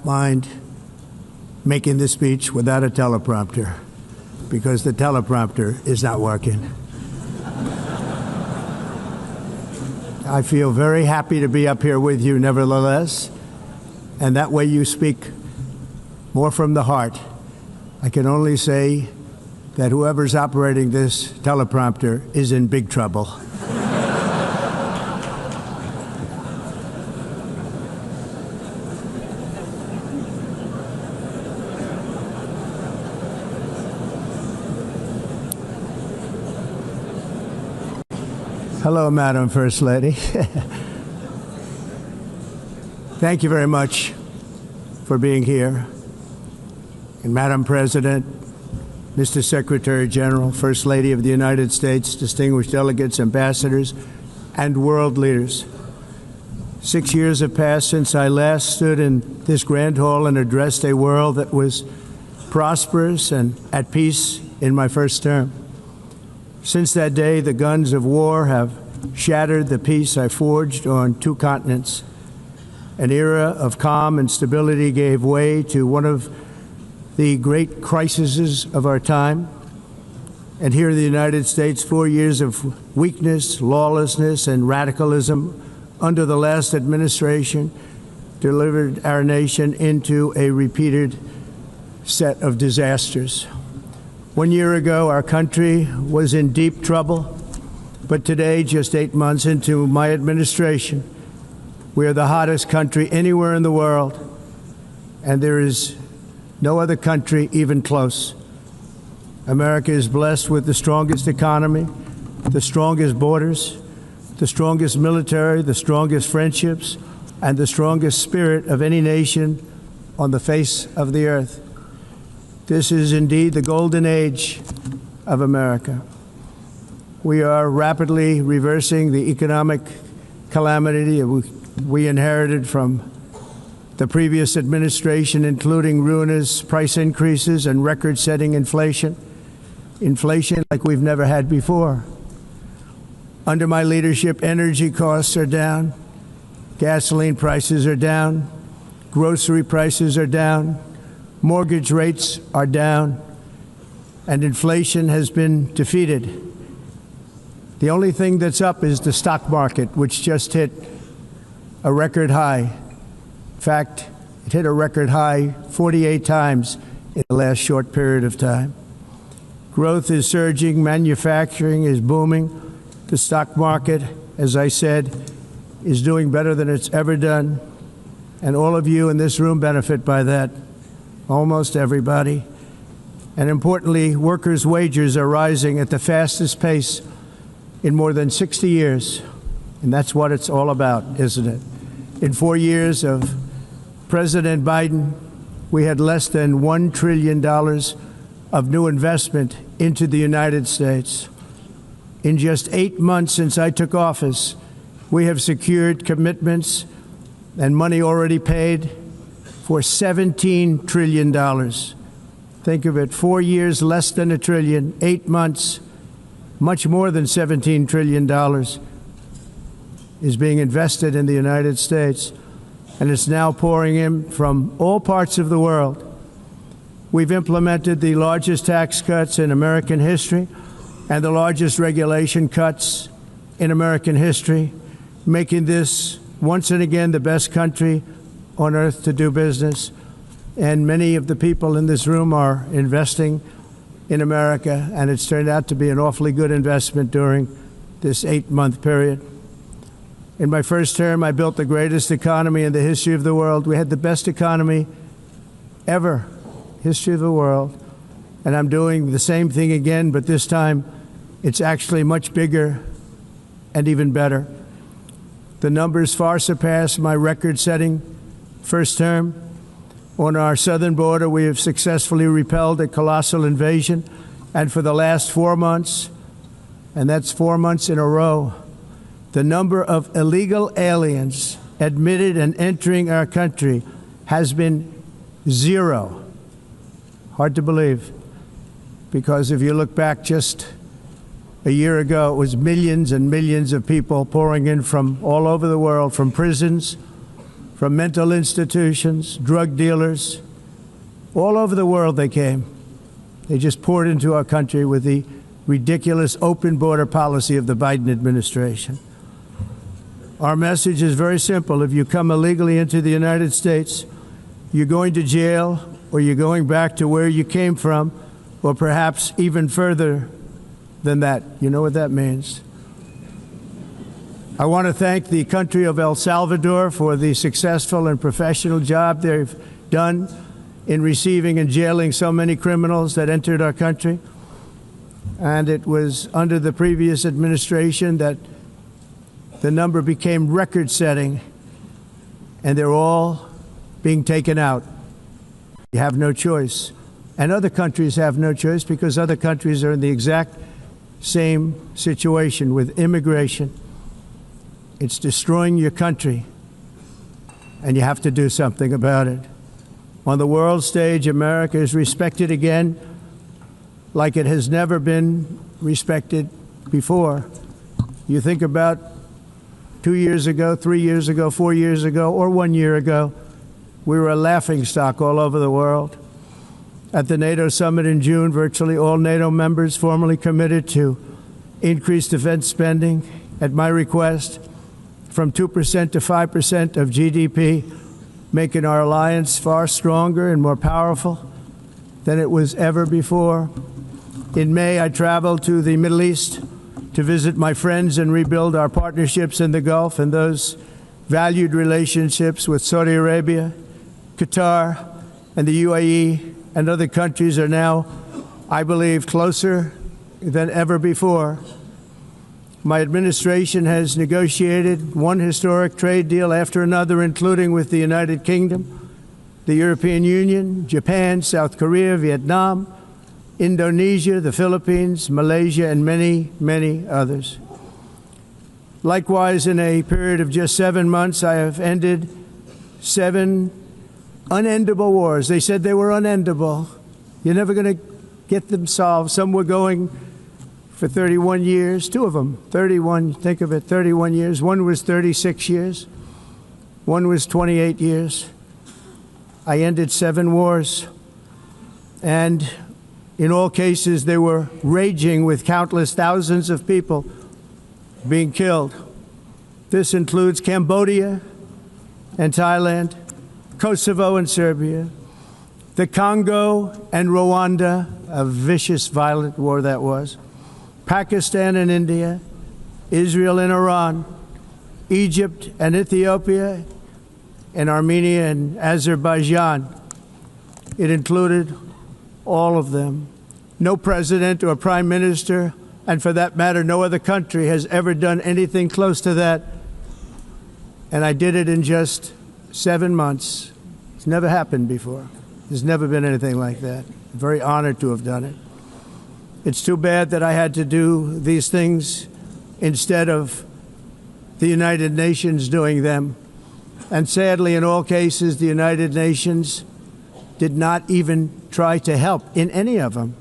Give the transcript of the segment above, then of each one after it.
don't mind making this speech without a teleprompter, because the teleprompter is not working. I feel very happy to be up here with you nevertheless, and that way you speak more from the heart. I can only say that whoever's operating this teleprompter is in big trouble. Hello, Madam First Lady. Thank you very much for being here. And Madam President, Mr. Secretary General, First Lady of the United States, distinguished delegates, ambassadors, and world leaders. 6 years have passed since I last stood in this grand hall and addressed a world that was prosperous and at peace in my first term. Since that day, the guns of war have shattered the peace I forged on 2 continents. An era of calm and stability gave way to one of the great crises of our time. And here in the United States, 4 years of weakness, lawlessness, and radicalism under the last administration delivered our nation into a repeated set of disasters. 1 year ago, our country was in deep trouble, but today, just 8 months into my administration, we are the hottest country anywhere in the world, and there is no other country even close. America is blessed with the strongest economy, the strongest borders, the strongest military, the strongest friendships, and the strongest spirit of any nation on the face of the earth. This is indeed the golden age of America. We are rapidly reversing the economic calamity we inherited from the previous administration, including ruinous price increases and record-setting inflation like we've never had before. Under my leadership, energy costs are down, gasoline prices are down, grocery prices are down, mortgage rates are down, and inflation has been defeated. The only thing that's up is the stock market, which just hit a record high. In fact, it hit a record high 48 times in the last short period of time. Growth is surging, manufacturing is booming. The stock market, as I said, is doing better than it's ever done, and all of you in this room benefit by that. Almost everybody. And importantly, workers' wages are rising at the fastest pace in more than 60 years. And that's what it's all about, isn't it? In 4 years of President Biden, we had less than $1 trillion of new investment into the United States. In just 8 months since I took office, we have secured commitments and money already paid for $17 trillion. Think of it, 4 years, less than $1 trillion, 8 months, much more than $17 trillion is being invested in the United States, and it's now pouring in from all parts of the world. We've implemented the largest tax cuts in American history and the largest regulation cuts in American history, making this once and again the best country on earth to do business. And many of the people in this room are investing in America, and it's turned out to be an awfully good investment during this 8-month period. In my first term, I built the greatest economy in the history of the world. We had the best economy ever, history of the world. And I'm doing the same thing again, but this time it's actually much bigger and even better. The numbers far surpass my record-setting first term. On our southern border, we have successfully repelled a colossal invasion, and for the last 4 months, and that's 4 months in a row, the number of illegal aliens admitted and entering our country has been 0. Hard to believe, because if you look back just a year ago, it was millions and millions of people pouring in from all over the world, from prisons, from mental institutions, drug dealers. All over the world they came. They just poured into our country with the ridiculous open border policy of the Biden administration. Our message is very simple. If you come illegally into the United States, you're going to jail, or you're going back to where you came from, or perhaps even further than that. You know what that means. I want to thank the country of El Salvador for the successful and professional job they've done in receiving and jailing so many criminals that entered our country. And it was under the previous administration that the number became record-setting, and they're all being taken out. You have no choice. And other countries have no choice, because other countries are in the exact same situation with immigration. It's destroying your country, and you have to do something about it. On the world stage, America is respected again like it has never been respected before. You think about 2 years ago, 3 years ago, 4 years ago, or 1 year ago, we were a laughingstock all over the world. At the NATO summit in June, virtually all NATO members formally committed to increase defense spending at my request from 2% to 5% of GDP, making our alliance far stronger and more powerful than it was ever before. In May, I traveled to the Middle East to visit my friends and rebuild our partnerships in the Gulf and those valued relationships with Saudi Arabia, Qatar, and the UAE, and other countries are now, I believe, closer than ever before. My administration has negotiated one historic trade deal after another, including with the United Kingdom, the European Union, Japan, South Korea, Vietnam, Indonesia, the Philippines, Malaysia, and many, many others. Likewise, in a period of just 7 months, I have ended 7 unendable wars. They said they were unendable. You're never going to get them solved. Some were going for 31 years, 2 of them, 31, think of it, 31 years. One was 36 years. One was 28 years. I ended 7 wars. And in all cases, they were raging with countless thousands of people being killed. This includes Cambodia and Thailand, Kosovo and Serbia, the Congo and Rwanda, a vicious, violent war that was, Pakistan and India, Israel and Iran, Egypt and Ethiopia, and Armenia and Azerbaijan. It included all of them. No president or prime minister, and for that matter, no other country has ever done anything close to that. And I did it in just 7 months. It's never happened before. There's never been anything like that. I'm very honored to have done it. It's too bad that I had to do these things instead of the United Nations doing them. And sadly, in all cases, the United Nations did not even try to help in any of them.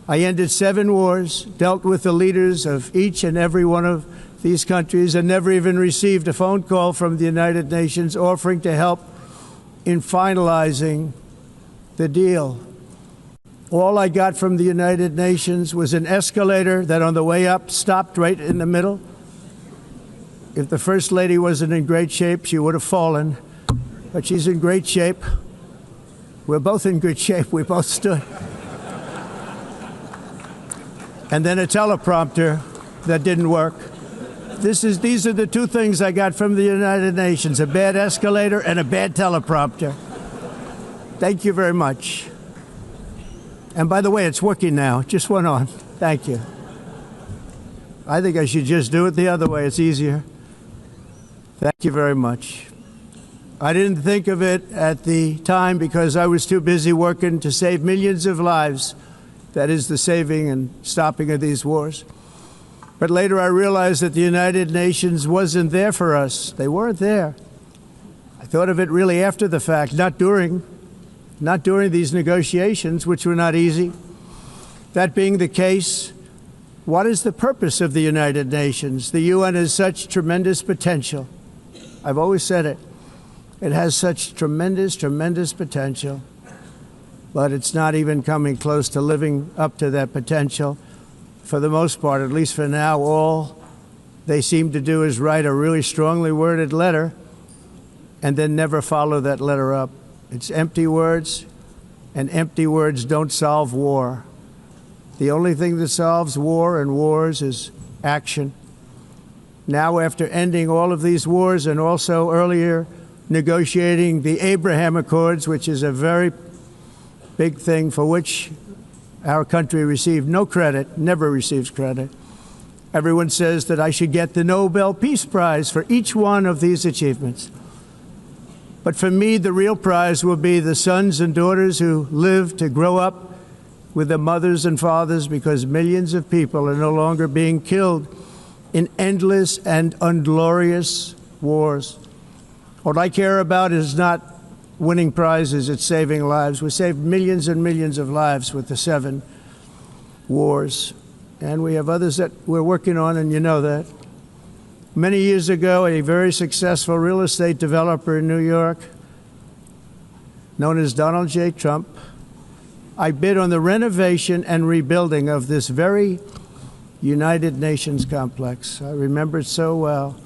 I ended 7 wars, dealt with the leaders of each and every one of these countries, and never even received a phone call from the United Nations offering to help in finalizing the deal. All I got from the United Nations was an escalator that on the way up stopped right in the middle. If the First Lady wasn't in great shape, she would have fallen, but she's in great shape. We're both in good shape. We both stood. And then a teleprompter that didn't work. These are the 2 things I got from the United Nations, a bad escalator and a bad teleprompter. Thank you very much. And by the way, it's working now. It just went on. Thank you. I think I should just do it the other way. It's easier. Thank you very much. I didn't think of it at the time because I was too busy working to save millions of lives. That is the saving and stopping of these wars. But later I realized that the United Nations wasn't there for us. They weren't there. I thought of it really after the fact, not during these negotiations, which were not easy. That being the case, what is the purpose of the United Nations? The UN has such tremendous potential. I've always said it. It has such tremendous, tremendous potential, but it's not even coming close to living up to that potential. For the most part, at least for now, all they seem to do is write a really strongly worded letter and then never follow that letter up. It's empty words, and empty words don't solve war. The only thing that solves war and wars is action. Now, after ending all of these wars and also earlier negotiating the Abraham Accords, which is a very big thing for which our country received no credit, never receives credit. Everyone says that I should get the Nobel Peace Prize for each one of these achievements. But for me, the real prize will be the sons and daughters who live to grow up with their mothers and fathers, because millions of people are no longer being killed in endless and unglorious wars. What I care about is not winning prizes, it's saving lives. We saved millions and millions of lives with the 7 wars. And we have others that we're working on, and you know that. Many years ago, a very successful real estate developer in New York, known as Donald J. Trump, I bid on the renovation and rebuilding of this very United Nations complex. I remember it so well.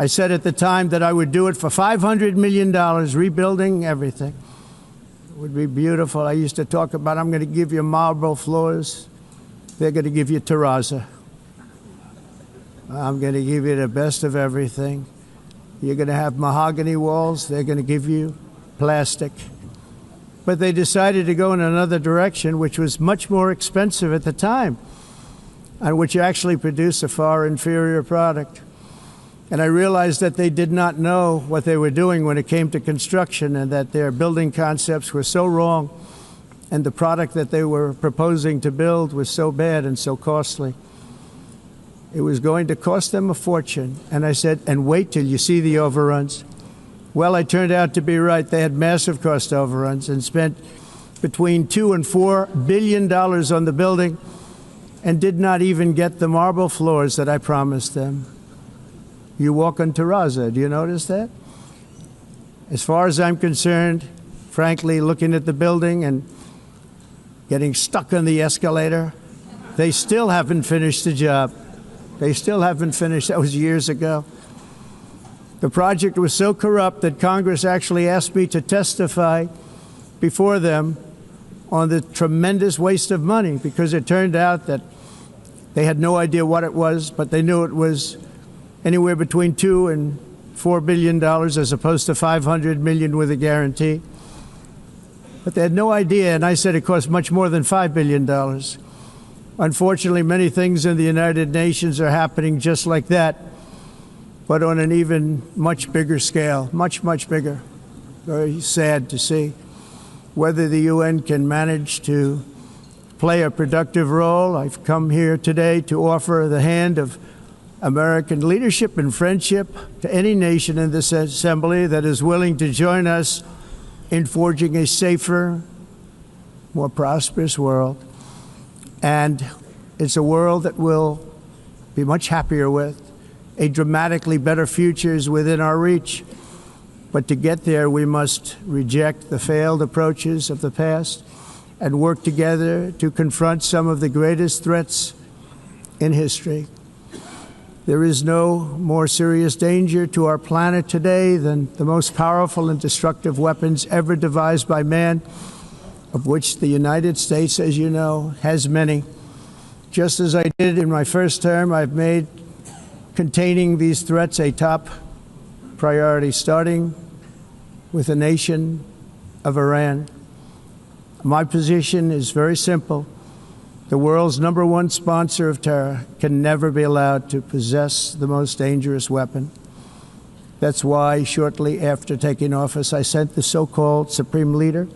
I said at the time that I would do it for $500 million, rebuilding everything. It would be beautiful. I used to talk about, I'm going to give you marble floors. They're going to give you terrazzo. I'm going to give you the best of everything. You're going to have mahogany walls. They're going to give you plastic. But they decided to go in another direction, which was much more expensive at the time, and which actually produced a far inferior product. And I realized that they did not know what they were doing when it came to construction, and that their building concepts were so wrong, and the product that they were proposing to build was so bad and so costly. It was going to cost them a fortune. And I said, and wait till you see the overruns. Well, I turned out to be right. They had massive cost overruns and spent between $2 and $4 billion on the building and did not even get the marble floors that I promised them. You walk on terrazzo. Do you notice that? As far as I'm concerned, frankly, looking at the building and getting stuck on the escalator, they still haven't finished the job. They still haven't finished. That was years ago. The project was so corrupt that Congress actually asked me to testify before them on the tremendous waste of money, because it turned out that they had no idea what it was, but they knew it was anywhere between $2 and $4 billion as opposed to $500 million with a guarantee. But they had no idea, and I said it cost much more than $5 billion. Unfortunately, many things in the United Nations are happening just like that, but on an even much bigger scale, much, much bigger. Very sad to see. Whether the UN can manage to play a productive role, I've come here today to offer the hand of American leadership and friendship to any nation in this assembly that is willing to join us in forging a safer, more prosperous world. And it's a world that we'll be much happier with. A dramatically better future is within our reach. But to get there, we must reject the failed approaches of the past and work together to confront some of the greatest threats in history. There is no more serious danger to our planet today than the most powerful and destructive weapons ever devised by man, of which the United States, as you know, has many. Just as I did in my first term, I've made containing these threats a top priority, starting with the nation of Iran. My position is very simple. The world's #1 sponsor of terror can never be allowed to possess the most dangerous weapon. That's why shortly after taking office, I sent the so-called Supreme Leader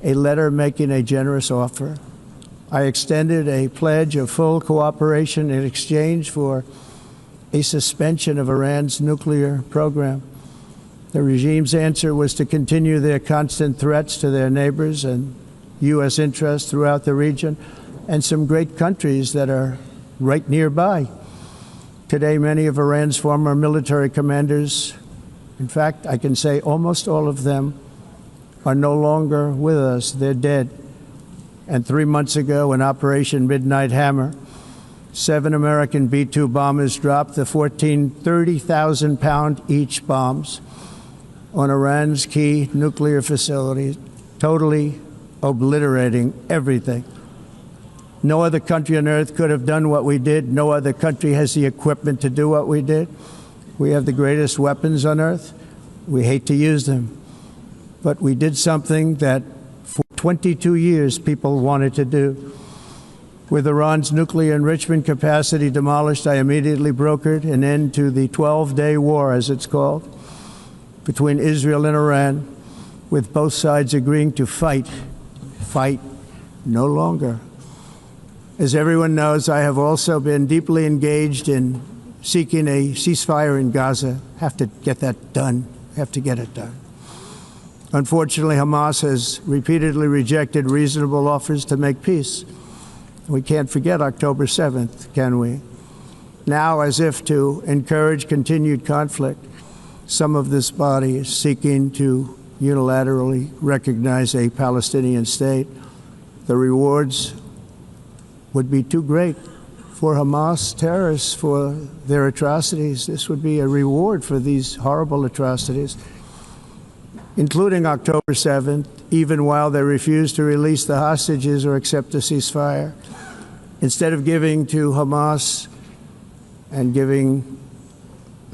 a letter making a generous offer. I extended a pledge of full cooperation in exchange for a suspension of Iran's nuclear program. The regime's answer was to continue their constant threats to their neighbors and U.S. interests throughout the region and some great countries that are right nearby. Today, many of Iran's former military commanders In fact, I can say almost all of them are no longer with us. They're dead. And 3 months ago, in Operation Midnight Hammer, 7 American B-2 bombers dropped the 30,000-pound each bombs on Iran's key nuclear facilities, totally obliterating everything. No other country on earth could have done what we did. No other country has the equipment to do what we did. We have the greatest weapons on earth. We hate to use them. But we did something that for 22 years people wanted to do. With Iran's nuclear enrichment capacity demolished, I immediately brokered an end to the 12-day war, as it's called, between Israel and Iran, with both sides agreeing to fight no longer. As everyone knows, I have also been deeply engaged in seeking a ceasefire in Gaza. Have to get that done. Have to get it done. Unfortunately, Hamas has repeatedly rejected reasonable offers to make peace. We can't forget October 7th, can we? Now, as if to encourage continued conflict, some of this body is seeking to unilaterally recognize a Palestinian state. The rewards would be too great for Hamas terrorists for their atrocities. This would be a reward for these horrible atrocities, including October 7th, even while they refuse to release the hostages or accept a ceasefire. Instead of giving to Hamas and giving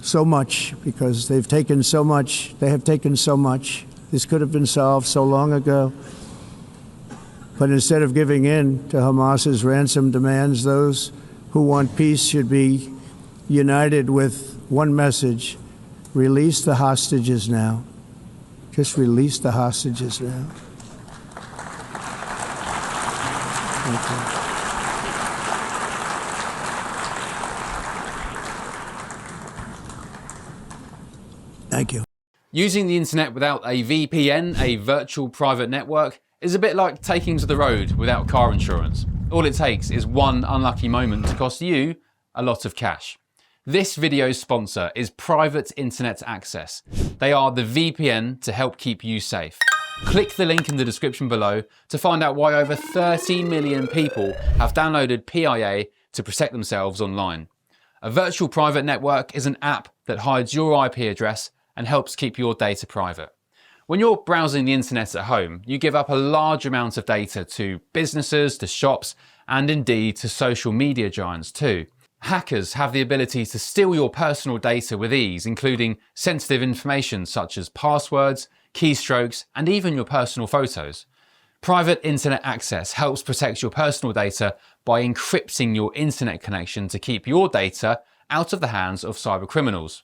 so much, because they've taken so much, they have taken so much. This could have been solved so long ago. But instead of giving in to Hamas's ransom demands, those who want peace should be united with one message: release the hostages now. Just release the hostages now. Thank you. Thank you. Using the internet without a VPN, a virtual private network, is a bit like taking to the road without car insurance. All it takes is one unlucky moment to cost you a lot of cash. This video's sponsor is Private Internet Access. They are the VPN to help keep you safe. Click the link in the description below to find out why over 30 million people have downloaded PIA to protect themselves online. A virtual private network is an app that hides your IP address and helps keep your data private. When you're browsing the internet at home, you give up a large amount of data to businesses, to shops, and indeed to social media giants too. Hackers have the ability to steal your personal data with ease, including sensitive information such as passwords, keystrokes, and even your personal photos. Private Internet Access helps protect your personal data by encrypting your internet connection to keep your data out of the hands of cybercriminals.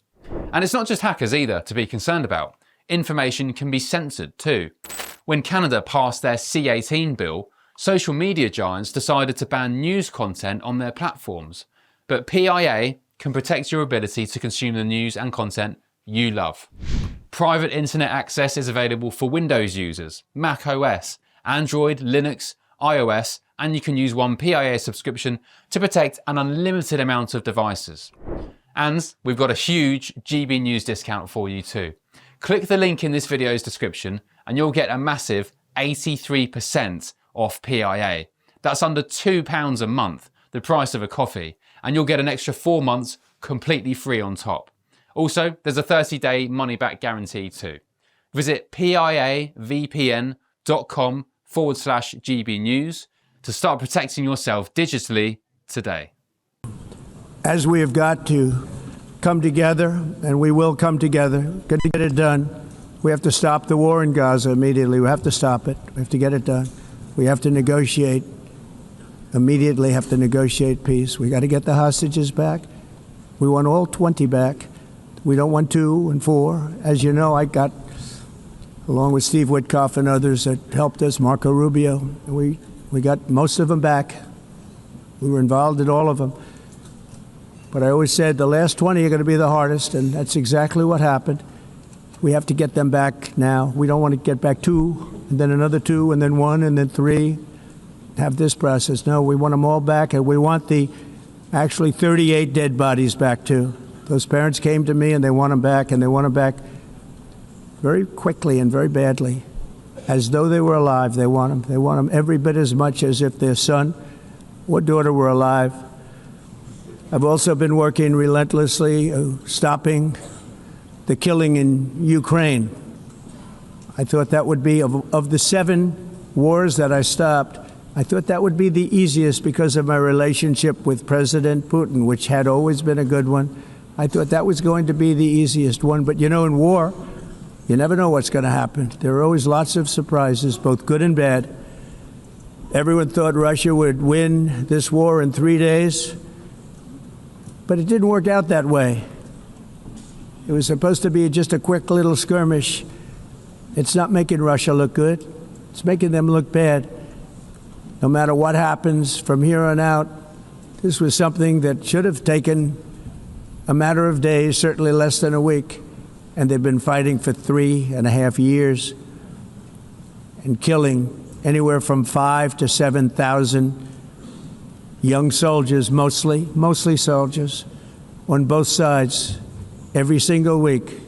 And it's not just hackers either to be concerned about. Information can be censored too. When Canada passed their C-18 bill, social media giants decided to ban news content on their platforms. But PIA can protect your ability to consume the news and content you love. Private Internet Access is available for Windows users, Mac OS, Android, Linux, iOS, and you can use one PIA subscription to protect an unlimited amount of devices. And we've got a huge GB News discount for you too. Click the link in this video's description and you'll get a massive 83% off PIA. That's under £2 a month, the price of a coffee, and you'll get an extra 4 months completely free on top. Also, there's a 30-day money-back guarantee too. Visit piavpn.com/GB News to start protecting yourself digitally today. As we have got to come together, and we will come together, got to get it done. We have to stop the war in Gaza immediately. We have to stop it. We have to get it done. We have to negotiate, immediately have to negotiate peace. We got to get the hostages back. We want all 20 back. We don't want 2 and 4. As you know, I got, along with Steve Witkoff and others that helped us, Marco Rubio, we got most of them back. We were involved in all of them. But I always said the last 20 are going to be the hardest, and that's exactly what happened. We have to get them back now. We don't want to get back 2, and then another 2, and then 1, and then 3. Have this process. No, we want them all back, and we want the actually 38 dead bodies back too. Those parents came to me, and they want them back, and they want them back very quickly and very badly, as though they were alive. They want them. They want them every bit as much as if their son or daughter were alive. I've also been working relentlessly, stopping the killing in Ukraine. I thought that would be, of the 7 wars that I stopped, I thought that would be the easiest because of my relationship with President Putin, which had always been a good one. I thought that was going to be the easiest one. But, you know, in war, you never know what's going to happen. There are always lots of surprises, both good and bad. Everyone thought Russia would win this war in 3 days, but it didn't work out that way. It was supposed to be just a quick little skirmish. It's not making Russia look good. It's making them look bad. No matter what happens from here on out, this was something that should have taken a matter of days, certainly less than a week. And they've been fighting for 3.5 years and killing anywhere from 5,000 to 7,000 young soldiers, mostly soldiers, on both sides every single week.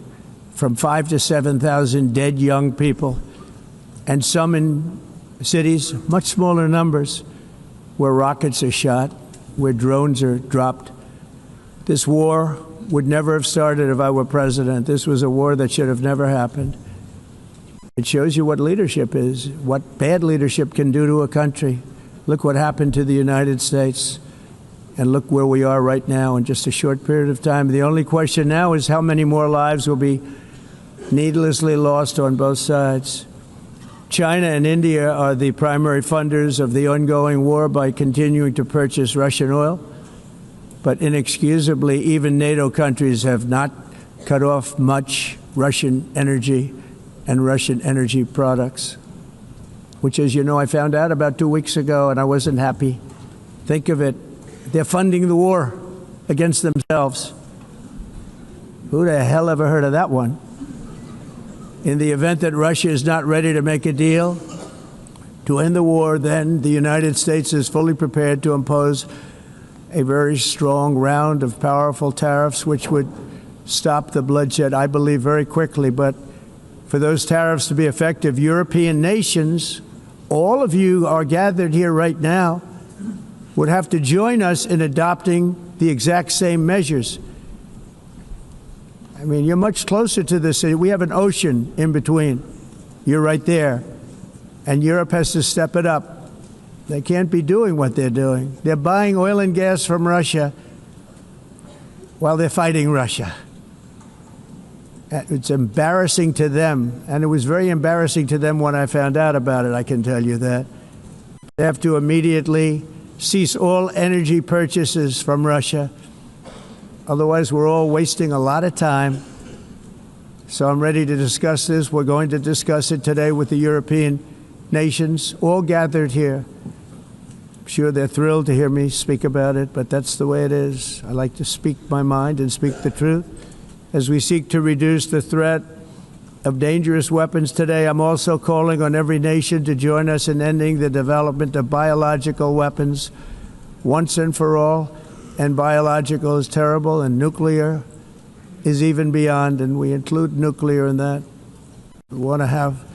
From 5,000 to 7,000 dead young people, and some in cities, much smaller numbers, where rockets are shot, where drones are dropped. This war would never have started if I were president. This was a war that should have never happened. It shows you what leadership is, what bad leadership can do to a country. Look what happened to the United States, and look where we are right now in just a short period of time. The only question now is how many more lives will be needlessly lost on both sides. China and India are the primary funders of the ongoing war by continuing to purchase Russian oil. But inexcusably, even NATO countries have not cut off much Russian energy and Russian energy products, which, as you know, I found out about 2 weeks ago, and I wasn't happy. Think of it. They're funding the war against themselves. Who the hell ever heard of that one? In the event that Russia is not ready to make a deal to end the war, then the United States is fully prepared to impose a very strong round of powerful tariffs, which would stop the bloodshed, I believe, very quickly. But for those tariffs to be effective, European nations, all of you are gathered here right now, would have to join us in adopting the exact same measures. I mean, you're much closer to this. We have an ocean in between. You're right there. And Europe has to step it up. They can't be doing what they're doing. They're buying oil and gas from Russia while they're fighting Russia. It's embarrassing to them. And it was very embarrassing to them when I found out about it, I can tell you that. They have to immediately cease all energy purchases from Russia. Otherwise, we're all wasting a lot of time. So I'm ready to discuss this. We're going to discuss it today with the European nations, all gathered here. I'm sure they're thrilled to hear me speak about it, but that's the way it is. I like to speak my mind and speak the truth. As we seek to reduce the threat of dangerous weapons today, I'm also calling on every nation to join us in ending the development of biological weapons once and for all. And biological is terrible, and nuclear is even beyond, and we include nuclear in that. We want to have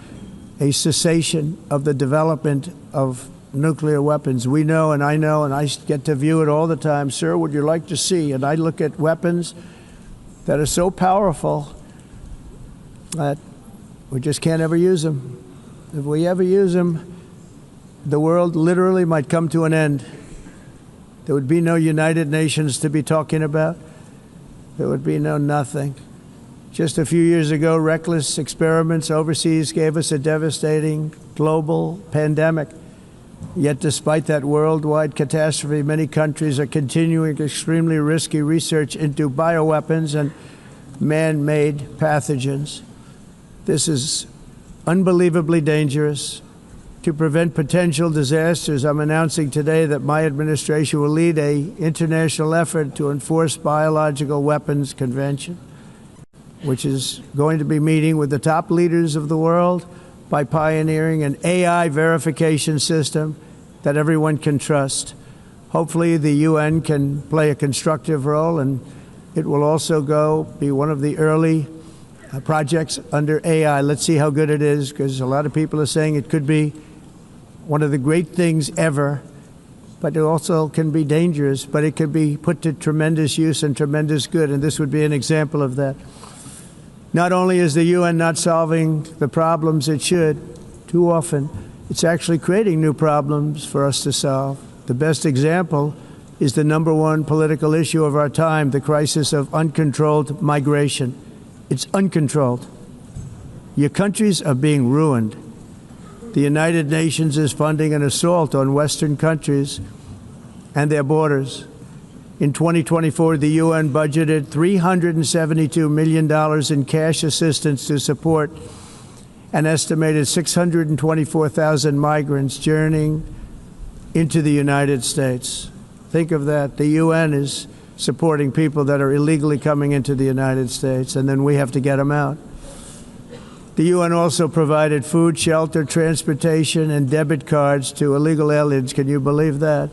a cessation of the development of nuclear weapons. We know, and I get to view it all the time. Sir, would you like to see? And I look at weapons that are so powerful that we just can't ever use them. If we ever use them, the world literally might come to an end. There would be no United Nations to be talking about. There would be no nothing. Just a few years ago, reckless experiments overseas gave us a devastating global pandemic. Yet despite that worldwide catastrophe, many countries are continuing extremely risky research into bioweapons and man-made pathogens. This is unbelievably dangerous. To prevent potential disasters, I'm announcing today that my administration will lead an international effort to enforce biological weapons convention, which is going to be meeting with the top leaders of the world by pioneering an AI verification system that everyone can trust. Hopefully the UN can play a constructive role, and it will also be one of the early projects under AI. Let's see how good it is, because a lot of people are saying it could be one of the great things ever, but it also can be dangerous, but it can be put to tremendous use and tremendous good, and this would be an example of that. Not only is the UN not solving the problems it should, too often, it's actually creating new problems for us to solve. The best example is the #1 political issue of our time, the crisis of uncontrolled migration. It's uncontrolled. Your countries are being ruined. The United Nations is funding an assault on Western countries and their borders. In 2024, the UN budgeted $372 million in cash assistance to support an estimated 624,000 migrants journeying into the United States. Think of that. The UN is supporting people that are illegally coming into the United States, and then we have to get them out. The UN also provided food, shelter, transportation, and debit cards to illegal aliens. Can you believe that?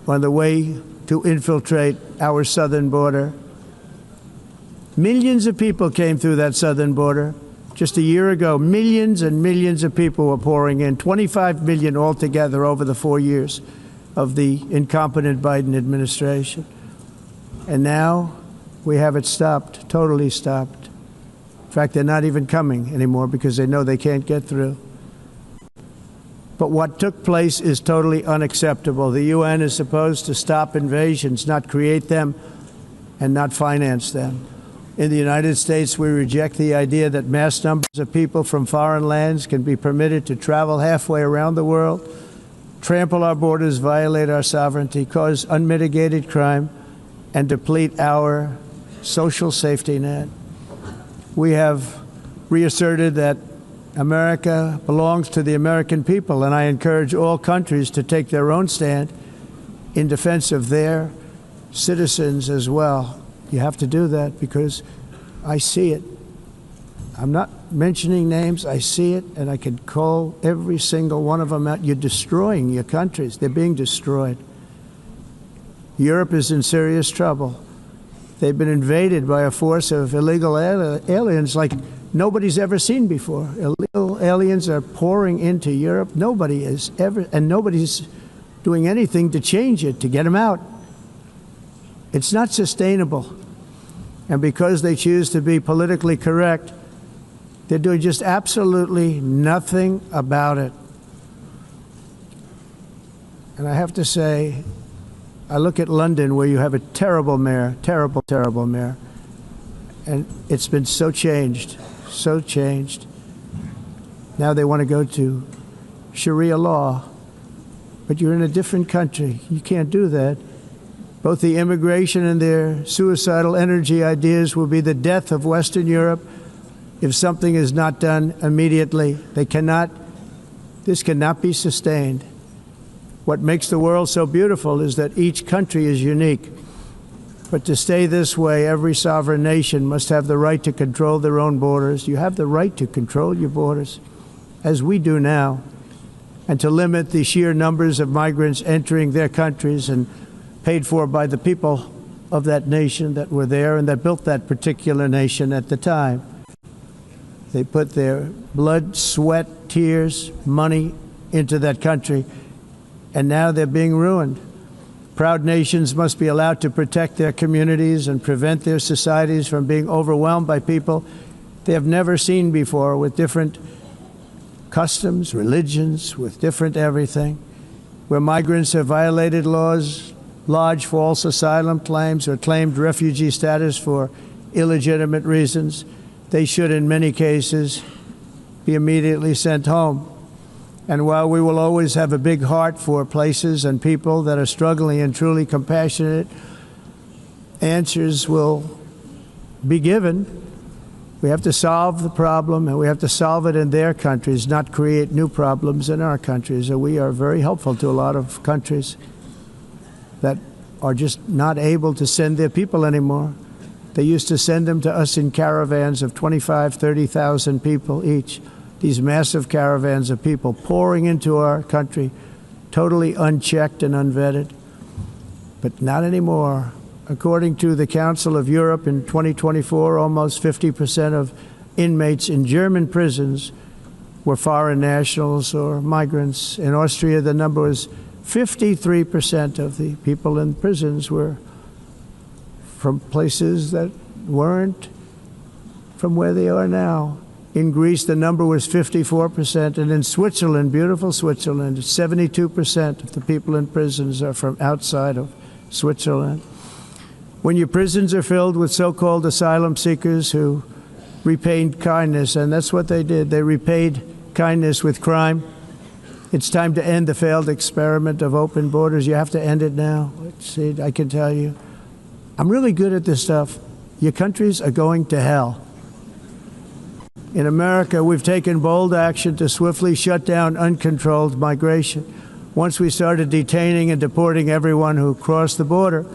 On the way to infiltrate our southern border. Millions of people came through that southern border. Just a year ago, millions and millions of people were pouring in, 25 million altogether over the 4 years of the incompetent Biden administration. And now we have it stopped, totally stopped. In fact, they're not even coming anymore because they know they can't get through. But what took place is totally unacceptable. The UN is supposed to stop invasions, not create them and not finance them. In the United States, we reject the idea that mass numbers of people from foreign lands can be permitted to travel halfway around the world, trample our borders, violate our sovereignty, cause unmitigated crime, and deplete our social safety net. We have reasserted that America belongs to the American people, and I encourage all countries to take their own stand in defense of their citizens as well. You have to do that because I see it. I'm not mentioning names. I see it, and I can call every single one of them out. You're destroying your countries. They're being destroyed. Europe is in serious trouble. They've been invaded by a force of illegal aliens like nobody's ever seen before. Illegal aliens are pouring into Europe. Nobody is ever, and nobody's doing anything to change it, to get them out. It's not sustainable. And because they choose to be politically correct, they're doing just absolutely nothing about it. And I have to say, I look at London, where you have a terrible mayor, terrible, terrible mayor, and it's been so changed, so changed. Now they want to go to Sharia law, but you're in a different country. You can't do that. Both the immigration and their suicidal energy ideas will be the death of Western Europe if something is not done immediately. This cannot be sustained. What makes the world so beautiful is that each country is unique. But to stay this way, every sovereign nation must have the right to control their own borders. You have the right to control your borders, as we do now, and to limit the sheer numbers of migrants entering their countries and paid for by the people of that nation that were there and that built that particular nation at the time. They put their blood, sweat, tears, money into that country, and now they're being ruined. Proud nations must be allowed to protect their communities and prevent their societies from being overwhelmed by people they have never seen before, with different customs, religions, with different everything. Where migrants have violated laws, lodged false asylum claims, or claimed refugee status for illegitimate reasons, they should, in many cases, be immediately sent home. And while we will always have a big heart for places and people that are struggling and truly compassionate, answers will be given. We have to solve the problem, and we have to solve it in their countries, not create new problems in our countries. And we are very helpful to a lot of countries that are just not able to send their people anymore. They used to send them to us in caravans of 25,000, 30,000 people each. These massive caravans of people pouring into our country, totally unchecked and unvetted. But not anymore. According to the Council of Europe in 2024, almost 50% of inmates in German prisons were foreign nationals or migrants. In Austria, the number was 53% of the people in prisons were from places that weren't from where they are now. In Greece, the number was 54%, and in Switzerland, beautiful Switzerland, 72% of the people in prisons are from outside of Switzerland. When your prisons are filled with so-called asylum seekers who repaid kindness, and that's what they did, they repaid kindness with crime. It's time to end the failed experiment of open borders. You have to end it now. See, I can tell you, I'm really good at this stuff. Your countries are going to hell. In America, we've taken bold action to swiftly shut down uncontrolled migration. Once we started detaining and deporting everyone who crossed the border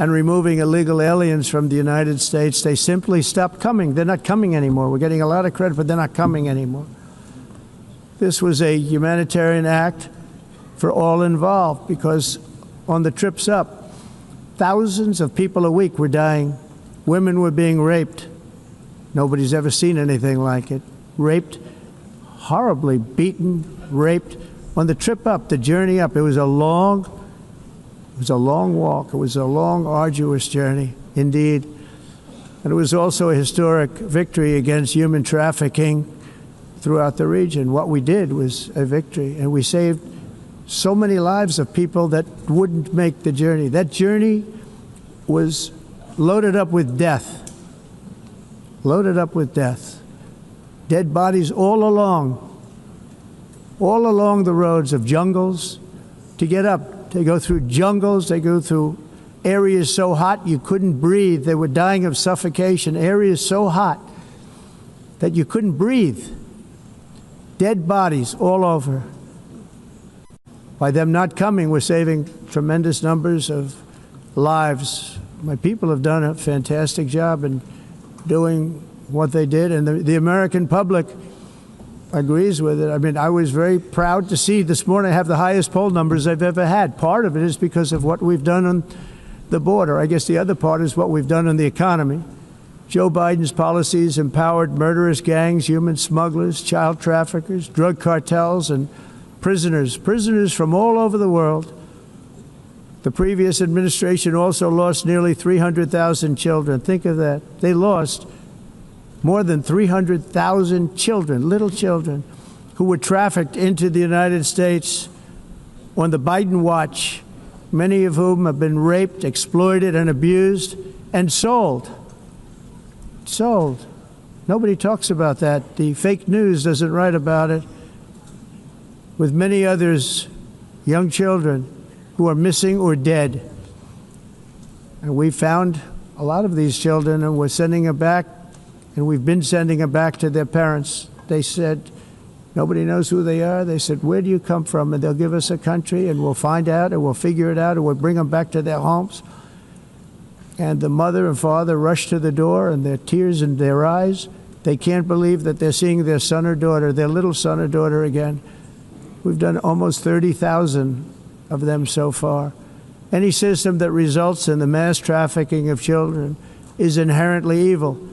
and removing illegal aliens from the United States, they simply stopped coming. They're not coming anymore. We're getting a lot of credit, but they're not coming anymore. This was a humanitarian act for all involved, because on the trips up, thousands of people a week were dying. Women were being raped. Nobody's ever seen anything like it. Raped, horribly beaten, raped. On the trip up, the journey up, it was a long walk. It was a long, arduous journey, indeed. And it was also a historic victory against human trafficking throughout the region. What we did was a victory, and we saved so many lives of people that wouldn't make the journey. That journey was loaded up with death. Loaded up with death. Dead bodies all along the roads of jungles to get up. They go through jungles, they go through areas so hot you couldn't breathe. They were dying of suffocation, areas so hot that you couldn't breathe. Dead bodies all over. By them not coming, we're saving tremendous numbers of lives. My people have done a fantastic job in doing what they did, and the American public agrees with it. I mean, I was very proud to see this morning I have the highest poll numbers I've ever had. Part of it is because of what we've done on the border. I guess the other part is what we've done on the economy. Joe Biden's policies empowered murderous gangs, human smugglers, child traffickers, drug cartels, and prisoners from all over the world. The previous administration also lost nearly 300,000 children. Think of that. They lost more than 300,000 children, little children, who were trafficked into the United States on the Biden watch, many of whom have been raped, exploited, and abused, and sold. Sold. Nobody talks about that. The fake news doesn't write about it. With many others, young children who are missing or dead. And we found a lot of these children, and we're sending them back, and we've been sending them back to their parents. They said, nobody knows who they are. They said, where do you come from? And they'll give us a country, and we'll find out, and we'll figure it out, and we'll bring them back to their homes. And the mother and father rush to the door, and their tears in their eyes. They can't believe that they're seeing their son or daughter, their little son or daughter again. We've done almost 30,000 of them so far. Any system that results in the mass trafficking of children is inherently evil.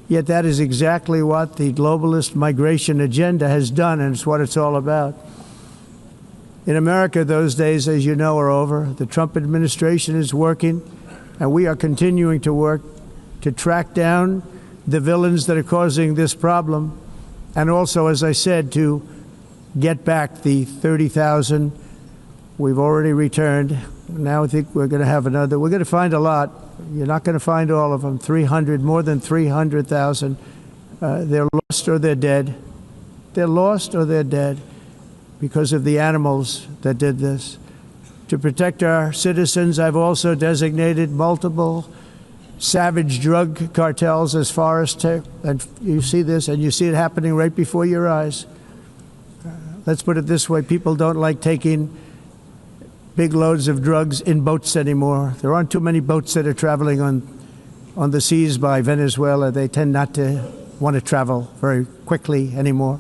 Yet that is exactly what the globalist migration agenda has done, and it's what it's all about. In America, those days, as you know, are over. The Trump administration is working, and we are continuing to work to track down the villains that are causing this problem, and also, as I said, to get back the 30,000 we've already returned. Now I think we're going to have another. We're going to find a lot. You're not going to find all of them. 300, more than 300,000. They're lost or they're dead. They're lost or they're dead because of the animals that did this. To protect our citizens, I've also designated multiple savage drug cartels as far as and you see this, and you see it happening right before your eyes. Let's put it this way. People don't like taking big loads of drugs in boats anymore. There aren't too many boats that are traveling on the seas by Venezuela. They tend not to want to travel very quickly anymore.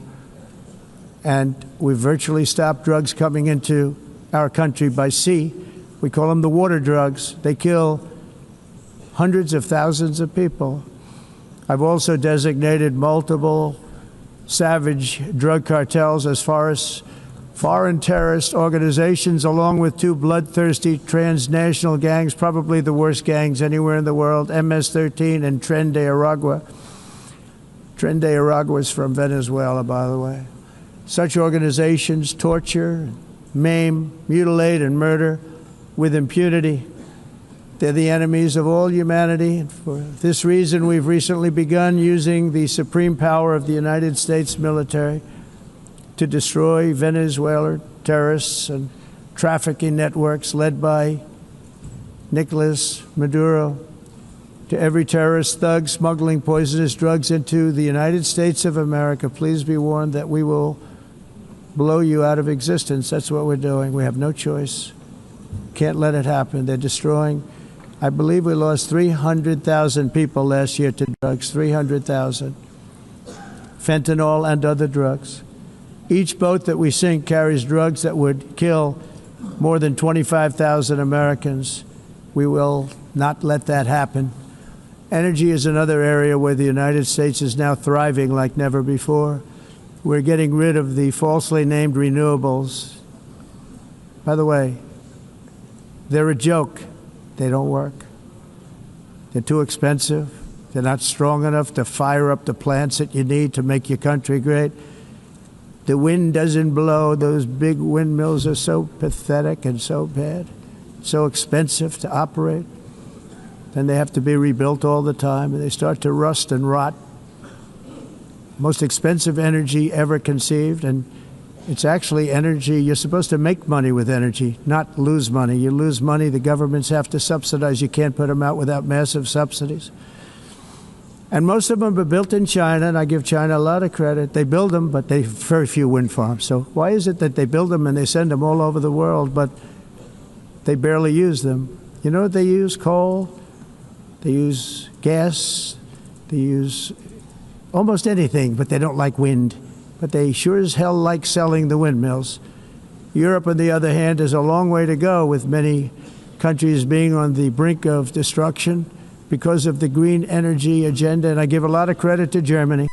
And we've virtually stopped drugs coming into our country by sea. We call them the water drugs. They kill hundreds of thousands of people. I've also designated multiple savage drug cartels as far as foreign terrorist organizations, along with two bloodthirsty transnational gangs, probably the worst gangs anywhere in the world, MS-13 and Tren de Aragua. Tren de Aragua is from Venezuela, by the way. Such organizations torture, maim, mutilate, and murder with impunity. They're the enemies of all humanity. And for this reason, we've recently begun using the supreme power of the United States military to destroy Venezuelan terrorists and trafficking networks led by Nicolas Maduro. To every terrorist thug smuggling poisonous drugs into the United States of America, please be warned that we will blow you out of existence. That's what we're doing. We have no choice. Can't let it happen. They're destroying. I believe we lost 300,000 people last year to drugs, 300,000. Fentanyl and other drugs. Each boat that we sink carries drugs that would kill more than 25,000 Americans. We will not let that happen. Energy is another area where the United States is now thriving like never before. We're getting rid of the falsely named renewables. By the way, they're a joke. They don't work. They're too expensive. They're not strong enough to fire up the plants that you need to make your country great. The wind doesn't blow. Those big windmills are so pathetic and so bad, so expensive to operate. Then they have to be rebuilt all the time, and they start to rust and rot. Most expensive energy ever conceived, and it's actually energy. You're supposed to make money with energy, not lose money. You lose money, the governments have to subsidize. You can't put them out without massive subsidies. And most of them are built in China, and I give China a lot of credit. They build them, but they have very few wind farms. So why is it that they build them and they send them all over the world, but they barely use them? You know what they use? Coal. They use gas. They use almost anything, but they don't like wind. But they sure as hell like selling the windmills. Europe, on the other hand, has a long way to go, with many countries being on the brink of destruction because of the green energy agenda. And I give a lot of credit to Germany.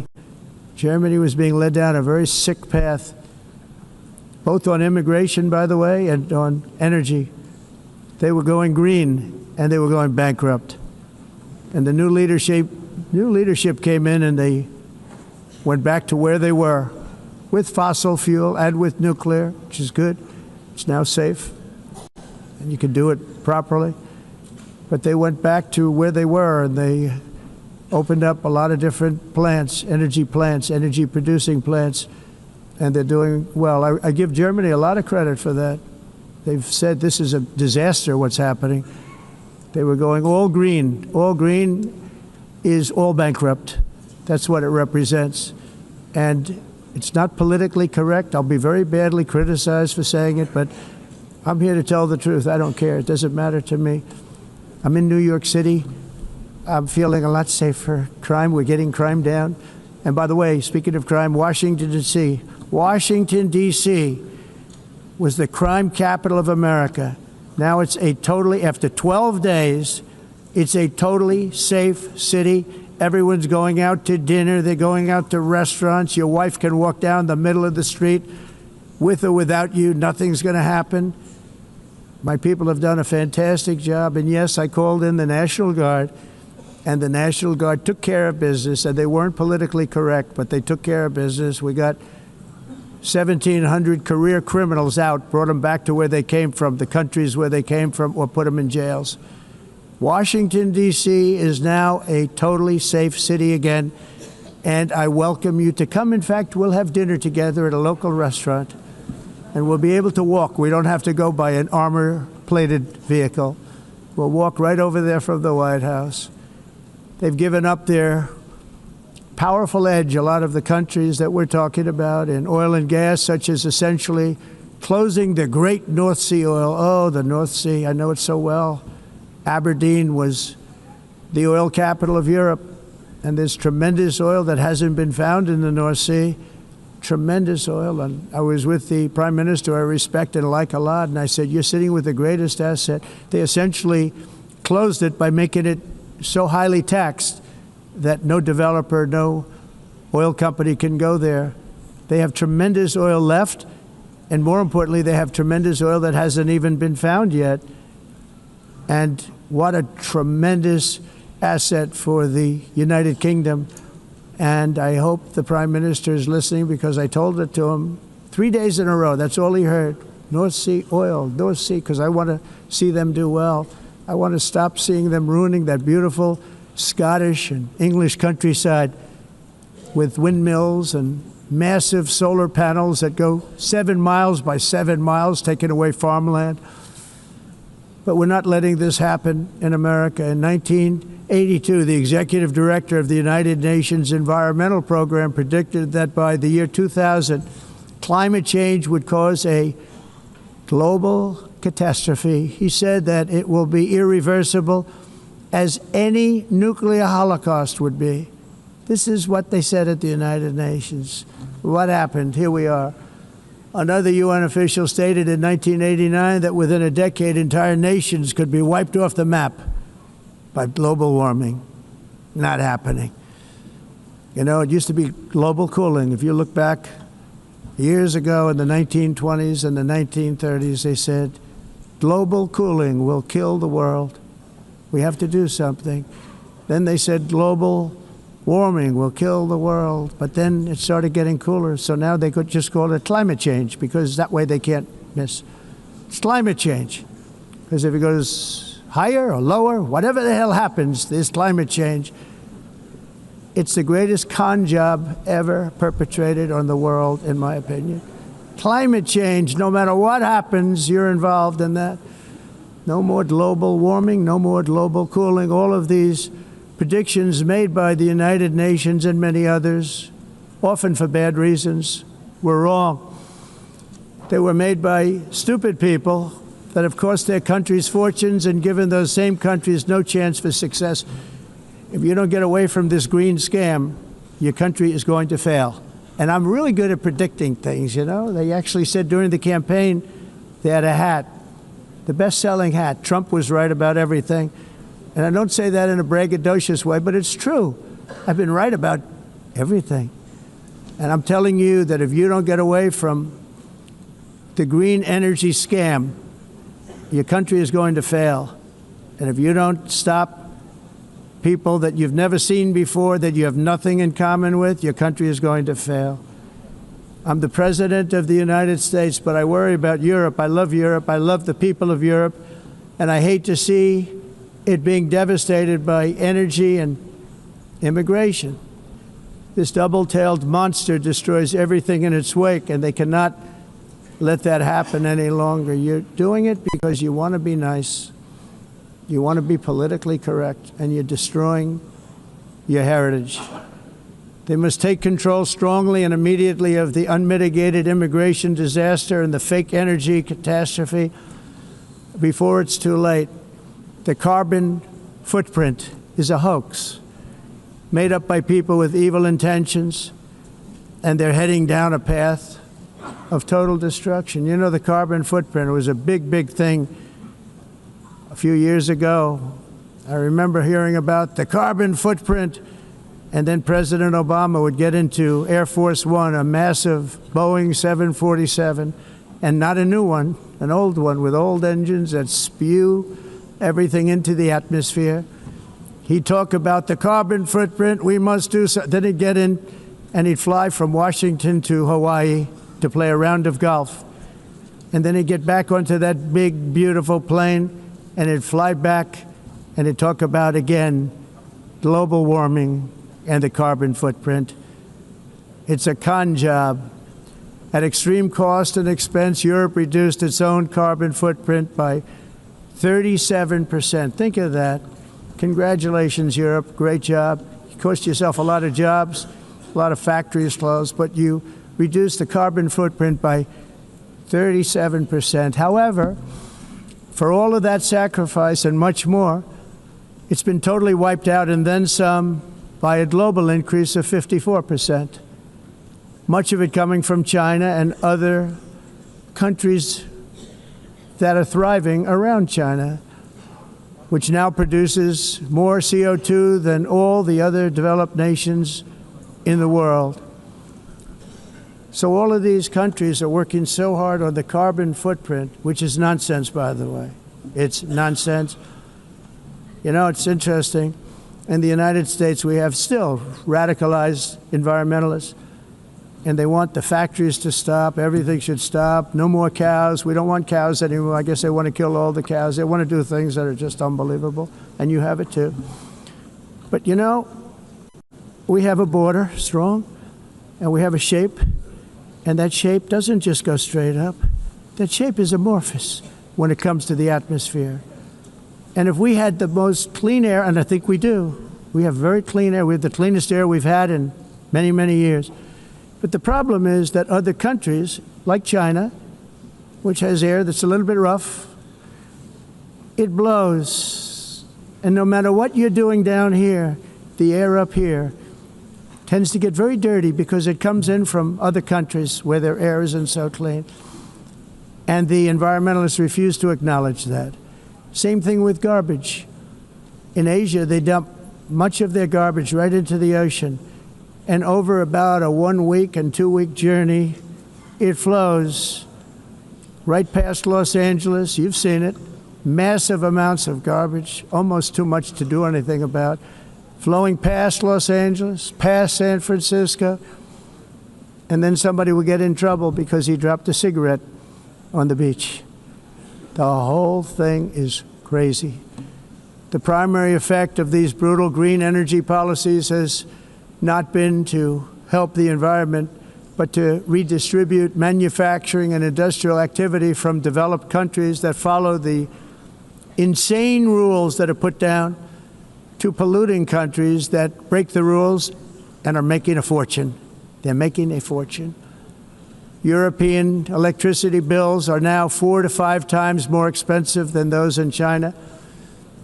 Germany was being led down a very sick path, both on immigration, by the way, and on energy. They were going green, and they were going bankrupt. And the new leadership came in, and they went back to where they were, with fossil fuel and with nuclear, which is good. It's now safe, and you can do it properly. But they went back to where they were, and they opened up a lot of different plants, energy producing plants, and they're doing well. I give Germany a lot of credit for that. They've said this is a disaster, what's happening. They were going all green. All green is all bankrupt. That's what it represents. And it's not politically correct. I'll be very badly criticized for saying it, but I'm here to tell the truth. I don't care. It doesn't matter to me. I'm in New York City. I'm feeling a lot safer. Crime, we're getting crime down. And by the way, speaking of crime, Washington, D.C. Washington, D.C. was the crime capital of America. Now it's after 12 days, it's a totally safe city. Everyone's going out to dinner. They're going out to restaurants. Your wife can walk down the middle of the street with or without you. Nothing's going to happen. My people have done a fantastic job. And yes, I called in the National Guard, and the National Guard took care of business. And they weren't politically correct, but they took care of business. We got 1,700 career criminals out, brought them back to where they came from, the countries where they came from, or put them in jails. Washington, D.C. is now a totally safe city again, and I welcome you to come. In fact, we'll have dinner together at a local restaurant, and we'll be able to walk. We don't have to go by an armor-plated vehicle. We'll walk right over there from the White House. They've given up their powerful edge, a lot of the countries that we're talking about, in oil and gas, such as essentially closing the great North Sea oil. Oh, the North Sea, I know it so well. Aberdeen was the oil capital of Europe, and there's tremendous oil that hasn't been found in the North Sea. Tremendous oil. And I was with the Prime Minister I respect and like a lot, and I said, you're sitting with the greatest asset. They essentially closed it by making it so highly taxed that no developer, no oil company can go there. They have tremendous oil left, and more importantly, they have tremendous oil that hasn't even been found yet. And what a tremendous asset for the United Kingdom. And I hope the Prime Minister is listening, because I told it to him 3 days in a row. That's all he heard. North Sea oil, North Sea, because I want to see them do well. I want to stop seeing them ruining that beautiful Scottish and English countryside with windmills and massive solar panels that go 7 miles by 7 miles, taking away farmland. But we're not letting this happen in America. In 1982, the executive director of the United Nations Environmental Program predicted that by the year 2000, climate change would cause a global catastrophe. He said that it will be irreversible, as any nuclear holocaust would be. This is what they said at the United Nations. What happened? Here we are. Another UN official stated in 1989 that within a decade, entire nations could be wiped off the map by global warming. Not happening. You know, it used to be global cooling. If you look back years ago in the 1920s and the 1930s, they said, global cooling will kill the world. We have to do something. Then they said global warming will kill the world. But then it started getting cooler. So now they could just call it climate change, because that way they can't miss. It's climate change. Because if it goes higher or lower, whatever the hell happens, there's climate change. It's the greatest con job ever perpetrated on the world, in my opinion. Climate change, no matter what happens, you're involved in that. No more global warming, no more global cooling. All of these predictions made by the United Nations and many others, often for bad reasons, were wrong. They were made by stupid people that have cost their countries fortunes and given those same countries no chance for success. If you don't get away from this green scam, your country is going to fail. And I'm really good at predicting things, you know. They actually said during the campaign they had a hat, the best-selling hat. Trump was right about everything. And I don't say that in a braggadocious way, but it's true. I've been right about everything. And I'm telling you that if you don't get away from the green energy scam, your country is going to fail. And if you don't stop people that you've never seen before, that you have nothing in common with, your country is going to fail. I'm the President of the United States, but I worry about Europe. I love Europe. I love the people of Europe. And I hate to see it being devastated by energy and immigration. This double-tailed monster destroys everything in its wake, and they cannot let that happen any longer. You're doing it because you want to be nice. You want to be politically correct, and you're destroying your heritage. They must take control strongly and immediately of the unmitigated immigration disaster and the fake energy catastrophe before it's too late. The carbon footprint is a hoax made up by people with evil intentions, and they're heading down a path of total destruction. You know, the carbon footprint was a big, big thing a few years ago. I remember hearing about the carbon footprint, and then President Obama would get into Air Force One, a massive Boeing 747, and not a new one, an old one with old engines that spew everything into the atmosphere. He'd talk about the carbon footprint, we must do so. Then he'd get in and he'd fly from Washington to Hawaii to play a round of golf. And then he'd get back onto that big, beautiful plane and he'd fly back and he'd talk about, again, global warming and the carbon footprint. It's a con job. At extreme cost and expense, Europe reduced its own carbon footprint by 37%. Think of that. Congratulations, Europe. Great job. You cost yourself a lot of jobs, a lot of factories closed, but you reduced the carbon footprint by 37%. However, for all of that sacrifice and much more, it's been totally wiped out and then some by a global increase of 54%. Much of it coming from China and other countries that are thriving around China. which now produces more CO2 than all the other developed nations in the world. So all of these countries are working so hard on the carbon footprint, which is nonsense, by the way. It's nonsense. You know, it's interesting. In the United States, we have still radicalized environmentalists, and they want the factories to stop. Everything should stop. No more cows. We don't want cows anymore. I guess they want to kill all the cows. They want to do things that are just unbelievable, and you have it too. But you know, we have a border, strong, and we have a shape, and that shape doesn't just go straight up. That shape is amorphous when it comes to the atmosphere. And if we had the most clean air, and I think we do, we have very clean air. We have the cleanest air we've had in many, many years. But the problem is that other countries, like China, which has air that's a little bit rough, it blows. And no matter what you're doing down here, the air up here tends to get very dirty because it comes in from other countries where their air isn't so clean. And the environmentalists refuse to acknowledge that. Same thing with garbage. In Asia, they dump much of their garbage right into the ocean. And over about a 1 week and 2 week journey, it flows right past Los Angeles. You've seen it. Massive amounts of garbage, almost too much to do anything about, flowing past Los Angeles, past San Francisco. And then somebody will get in trouble because he dropped a cigarette on the beach. The whole thing is crazy. The primary effect of these brutal green energy policies has not been to help the environment, but to redistribute manufacturing and industrial activity from developed countries that follow the insane rules that are put down to polluting countries that break the rules and are making a fortune. They're making a fortune. European electricity bills are now 4 to 5 times more expensive than those in China,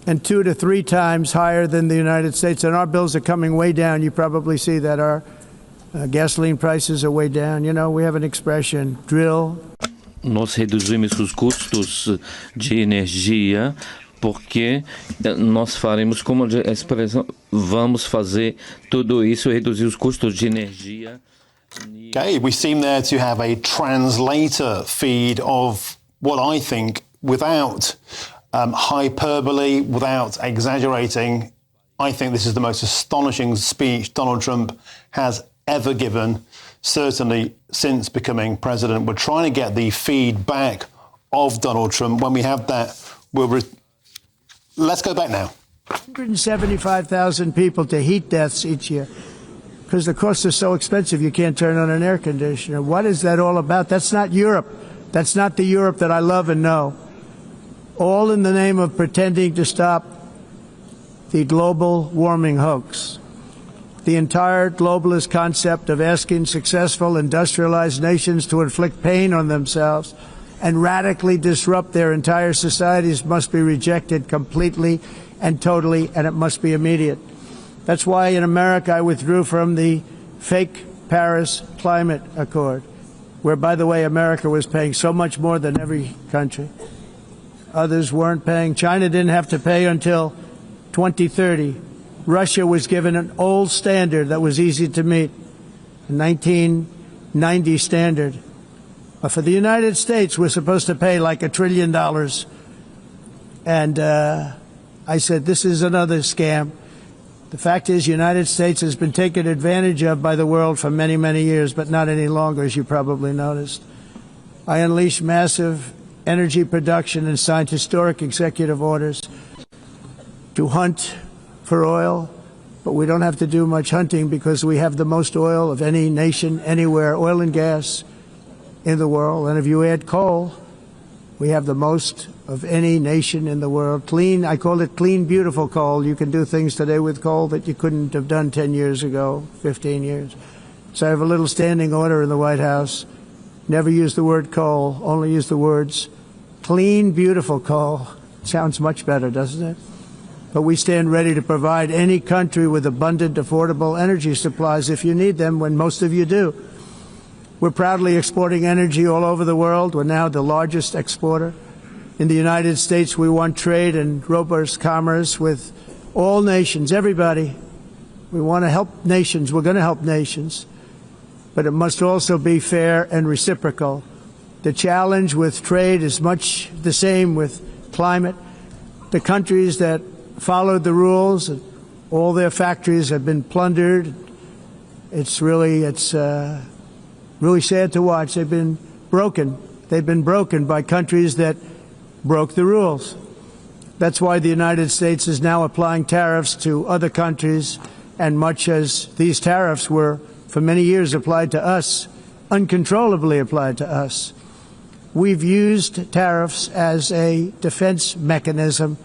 and 2 to 3 times higher than the United States. And our bills are coming way down. You probably see that our gasoline prices are way down. You know, we have an expression, drill. Nós reduzimos os custos de energia porque nós faremos, como a expressão, vamos fazer tudo isso, reduzir os custos de energia. Okay, we seem there to have a translator feed of what I think, without hyperbole, without exaggerating, I think this is the most astonishing speech Donald Trump has ever given, certainly since becoming president. We're trying to get the feedback of Donald Trump. When we have that, let's go back now. 175,000 people to heat deaths each year because the costs are so expensive you can't turn on an air conditioner. What is that all about? That's not Europe. That's not the Europe that I love and know. All in the name of pretending to stop the global warming hoax. The entire globalist concept of asking successful industrialized nations to inflict pain on themselves and radically disrupt their entire societies must be rejected completely and totally, and it must be immediate. That's why in America I withdrew from the fake Paris Climate Accord, where, by the way, America was paying so much more than every country. Others weren't paying. China didn't have to pay until 2030. Russia was given an old standard that was easy to meet, a 1990 standard. But for the United States, we're supposed to pay like $1 trillion. And I said, this is another scam. The fact is, the United States has been taken advantage of by the world for many, many years, but not any longer, as you probably noticed. I unleashed massive energy production and signed historic executive orders to hunt for oil, but we don't have to do much hunting because we have the most oil of any nation anywhere, oil and gas in the world. And if you add coal, we have the most of any nation in the world. Clean, I call it clean, beautiful coal. You can do things today with coal that you couldn't have done 10 years ago, 15 years. So I have a little standing order in the White House. Never use the word coal, only use the words clean, beautiful coal. Sounds much better, doesn't it? But we stand ready to provide any country with abundant, affordable energy supplies if you need them, when most of you do. We're proudly exporting energy all over the world. We're now the largest exporter. In the United States, we want trade and robust commerce with all nations, everybody. We want to help nations. We're going to help nations. But it must also be fair and reciprocal. The challenge with trade is much the same with climate. The countries that followed the rules, all their factories have been plundered. It's really sad to watch. They've been broken. They've been broken by countries that broke the rules. That's why the United States is now applying tariffs to other countries, and much as these tariffs were for many years applied to us, uncontrollably applied to us. We've used tariffs as a defense mechanism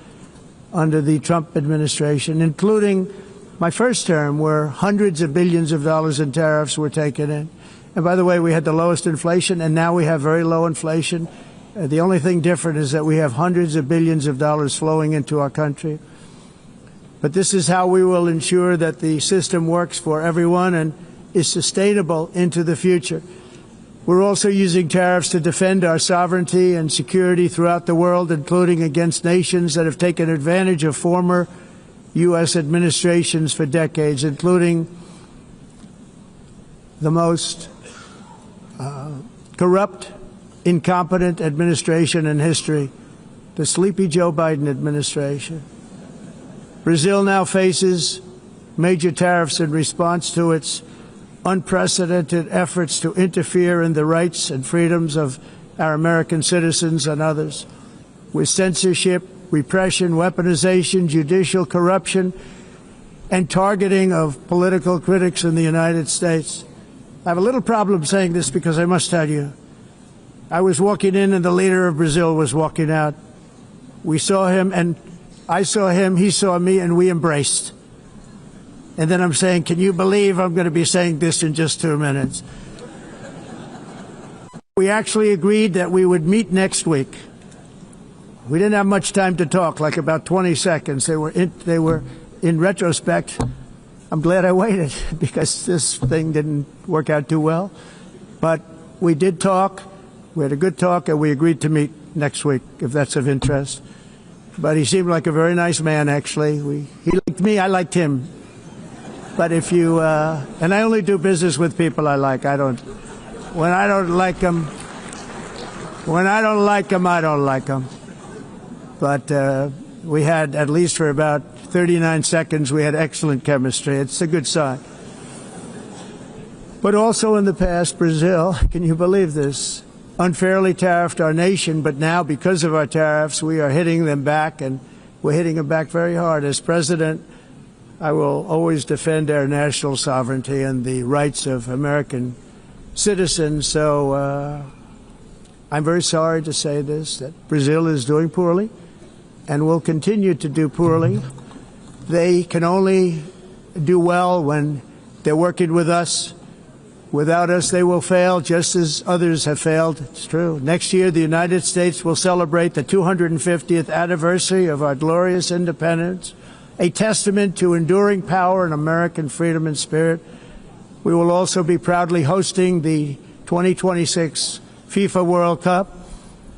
under the Trump administration, including my first term, where hundreds of billions of dollars in tariffs were taken in. And by the way, we had the lowest inflation, and now we have very low inflation. The only thing different is that we have hundreds of billions of dollars flowing into our country. But this is how we will ensure that the system works for everyone and is sustainable into the future. We're also using tariffs to defend our sovereignty and security throughout the world, including against nations that have taken advantage of former U.S. administrations for decades, including the most corrupt, incompetent administration in history, the sleepy Joe Biden administration. Brazil now faces major tariffs in response to its unprecedented efforts to interfere in the rights and freedoms of our American citizens and others, with censorship, repression, weaponization, judicial corruption, and targeting of political critics in the United States. I have a little problem saying this because I must tell you, I was walking in and the leader of Brazil was walking out. We saw him and I saw him, he saw me, and we embraced. And then I'm saying, can you believe I'm going to be saying this in just 2 minutes? We actually agreed that we would meet next week. We didn't have much time to talk, like about 20 seconds. They were in retrospect, I'm glad I waited because this thing didn't work out too well. But we did talk. We had a good talk, and we agreed to meet next week, if that's of interest. But he seemed like a very nice man, actually. He liked me, I liked him. But if you, and I only do business with people I like. When I don't like them, I don't like them. But we had, at least for about 39 seconds, we had excellent chemistry. It's a good sign. But also in the past, Brazil, can you believe this, unfairly tariffed our nation, but now because of our tariffs, we are hitting them back, and we're hitting them back very hard. As president, I will always defend our national sovereignty and the rights of American citizens. So I'm very sorry to say this, that Brazil is doing poorly and will continue to do poorly. They can only do well when they're working with us. Without us, they will fail, just as others have failed. It's true. Next year, the United States will celebrate the 250th anniversary of our glorious independence, a testament to enduring power and American freedom and spirit. We will also be proudly hosting the 2026 FIFA World Cup,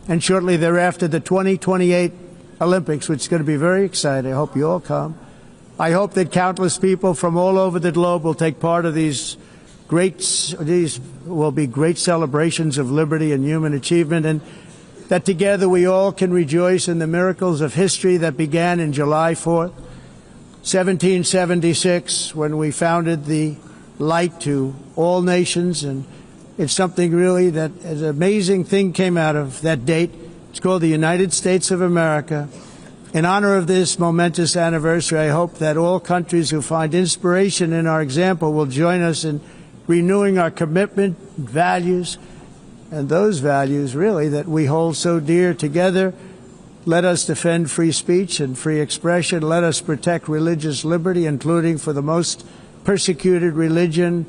and shortly thereafter, the 2028 Olympics, which is going to be very exciting. I hope you all come. I hope that countless people from all over the globe will take part of these will be great celebrations of liberty and human achievement, and that together we all can rejoice in the miracles of history that began in July 4th, 1776, when we founded the light to all nations. And it's something really that an amazing thing came out of that date. It's called the United States of America. In honor of this momentous anniversary, I hope that all countries who find inspiration in our example will join us in renewing our commitment, values, and those values really that we hold so dear together. Let us defend free speech and free expression. Let us protect religious liberty, including for the most persecuted religion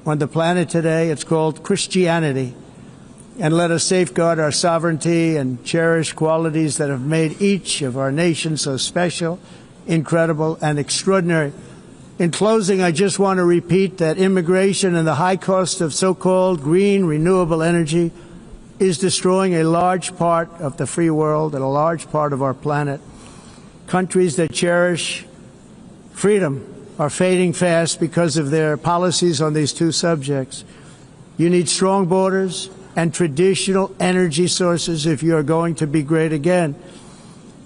on the planet today. It's called Christianity. And let us safeguard our sovereignty and cherish qualities that have made each of our nations so special, incredible, and extraordinary. In closing, I just want to repeat that immigration and the high cost of so-called green renewable energy is destroying a large part of the free world and a large part of our planet. Countries that cherish freedom are fading fast because of their policies on these two subjects. You need strong borders and traditional energy sources if you are going to be great again.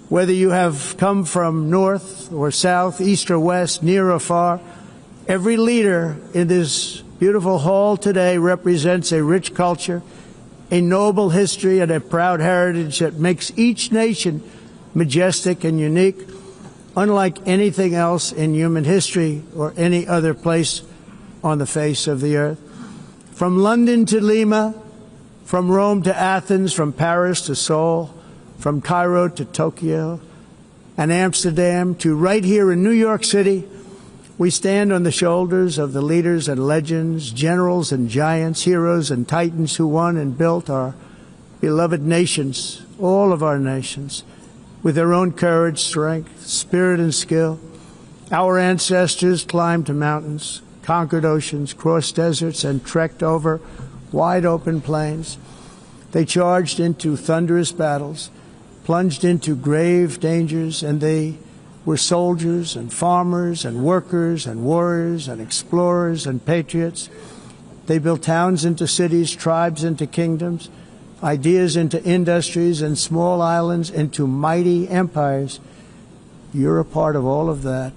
Whether you have come from north or south, east or west, near or far, every leader in this beautiful hall today represents a rich culture, a noble history, and a proud heritage that makes each nation majestic and unique, unlike anything else in human history or any other place on the face of the earth. From London to Lima, from Rome to Athens, from Paris to Seoul, from Cairo to Tokyo and Amsterdam to right here in New York City, we stand on the shoulders of the leaders and legends, generals and giants, heroes and titans who won and built our beloved nations, all of our nations, with their own courage, strength, spirit, and skill. Our ancestors climbed mountains, conquered oceans, crossed deserts, and trekked over wide open plains. They charged into thunderous battles, plunged into grave dangers, and they were soldiers and farmers and workers and warriors and explorers and patriots. They built towns into cities, tribes into kingdoms, ideas into industries, and small islands into mighty empires. You're a part of all of that.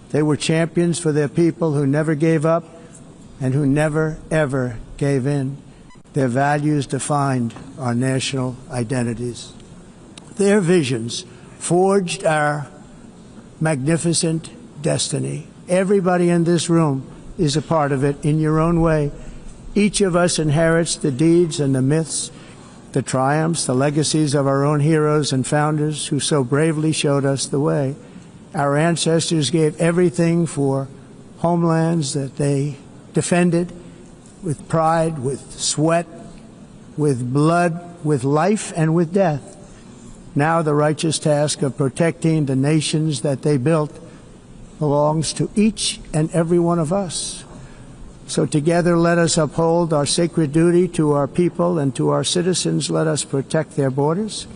They were champions for their people who never gave up and who never, ever gave in. Their values defined our national identities. Their visions forged our magnificent destiny. Everybody in this room is a part of it in your own way. Each of us inherits the deeds and the myths, the triumphs, the legacies of our own heroes and founders who so bravely showed us the way. Our ancestors gave everything for homelands that they defended with pride, with sweat, with blood, with life, and with death. Now the righteous task of protecting the nations that they built belongs to each and every one of us. So together let us uphold our sacred duty to our people and to our citizens. Let us protect their borders,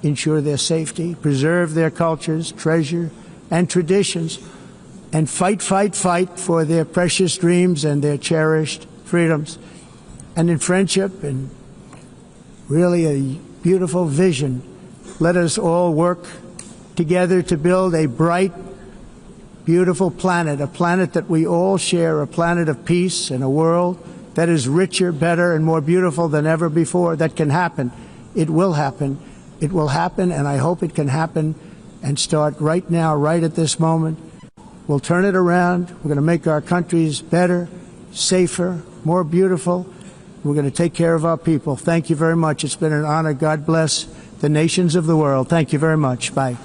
ensure their safety, preserve their cultures, treasure, and traditions, and fight for their precious dreams and their cherished freedoms. And in friendship and really a beautiful vision, let us all work together to build a bright, beautiful planet, a planet that we all share, a planet of peace and a world that is richer, better, and more beautiful than ever before. That can happen. It will happen. It will happen, and I hope it can happen and start right now, right at this moment. We'll turn it around. We're going to make our countries better, safer, more beautiful. We're going to take care of our people. Thank you very much. It's been an honor. God bless the nations of the world. Thank you very much. Bye.